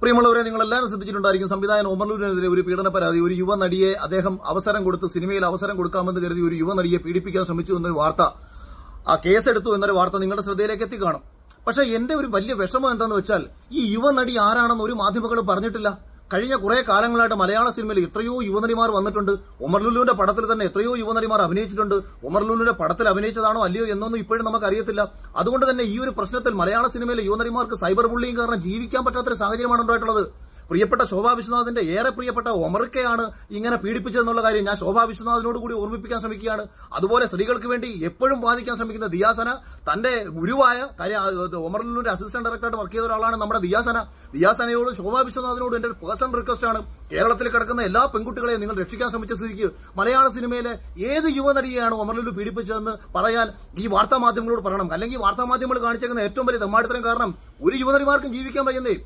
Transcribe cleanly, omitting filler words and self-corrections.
പ്രിയമുള്ളവരെ, നിങ്ങൾ എല്ലാവരും ശ്രദ്ധിച്ചിട്ടുണ്ടായിരിക്കും. സംവിധായകൻ ഒമർലുവിനെതിരെ ഒരു പീഡന പരാതി. ഒരു യുവനടിയെ അദ്ദേഹം അവസരം കൊടുത്ത് സിനിമയിൽ അവസരം കൊടുക്കാമെന്ന് കരുതി ഒരു യുവനടിയെ പീഡിപ്പിക്കാൻ ശ്രമിച്ചു എന്നൊരു വാർത്ത, ആ കേസെടുത്തു എന്നൊരു വാർത്ത നിങ്ങളുടെ ശ്രദ്ധയിലേക്ക് എത്തിക്കാണും. പക്ഷെ എന്റെ ഒരു വലിയ വിഷമം എന്താണെന്ന് വെച്ചാൽ, ഈ യുവനടി ആരാണെന്ന് ഒരു മാധ്യമങ്ങളും പറഞ്ഞിട്ടില്ല. കഴിഞ്ഞ കുറെ കാലങ്ങളായിട്ട് മലയാള സിനിമയിൽ എത്രയോ യുവനടിമാർ വന്നിട്ടുണ്ട്. ഒമർലുലുവിന്റെ പടത്തിൽ തന്നെ എത്രയോ യുവനടിമാർ അഭിനയിച്ചിട്ടുണ്ട്. ഒമർലുലുവിന്റെ പടത്തിൽ അഭിനയിച്ചതാണോ അല്ലയോ എന്നൊന്നും ഇപ്പോഴും നമുക്ക് അറിയത്തില്ല. അതുകൊണ്ട് തന്നെ ഈ ഒരു പ്രശ്നത്തിൽ മലയാള സിനിമയിലെ യുവനടിമാർക്ക് സൈബർ ബുള്ളിങ് കാരണം ജീവിക്കാൻ പറ്റാത്തൊരു സാഹചര്യമാണ് ഉണ്ടായിട്ടുള്ളത്. പ്രിയപ്പെട്ട ശോഭാ വിശ്വനാഥിന്റെ ഏറെ പ്രിയപ്പെട്ട ഒമർക്കയാണ് ഇങ്ങനെ പീഡിപ്പിച്ചതെന്നുള്ള കാര്യം ഞാൻ ശോഭാ വിശ്വനാഥിനോട് കൂടി ഓർമ്മിപ്പിക്കാൻ ശ്രമിക്കുകയാണ്. അതുപോലെ സ്ത്രീകൾക്ക് വേണ്ടി എപ്പോഴും വാദിക്കാൻ ശ്രമിക്കുന്ന ദിയാസന, തന്റെ ഗുരുവായ ഒമർലുവിന്റെ അസിസ്റ്റന്റ് ഡയറക്ടറായിട്ട് വർക്ക് ചെയ്ത ഒരാളാണ് നമ്മുടെ ദിയാസനയോട് ശോഭാ വിശ്വനാഥിനോട് എന്റെ ഒരു പേഴ്സണൽ റിക്വസ്റ്റ് ആണ്. കേരളത്തിൽ കിടക്കുന്ന എല്ലാ പെൺകുട്ടികളെയും നിങ്ങൾ രക്ഷിക്കാൻ ശ്രമിച്ച സ്ഥിതിക്ക് മലയാള സിനിമയിലെ ഏത് യുവനടിയെയാണ് ഒമർലുലു പീഡിപ്പിച്ചതെന്ന് പറയാൻ ഈ വാർത്താ മാധ്യമങ്ങളോട് പറയണം. അല്ലെങ്കിൽ വാർത്താ മാധ്യമങ്ങൾ കാണിച്ചേക്കുന്ന ഏറ്റവും വലിയ തെമ്മാടിത്തരം കാരണം ഒരു യുവനടിമാർക്കും ജീവിക്കാൻ വയ്യുന്നേ.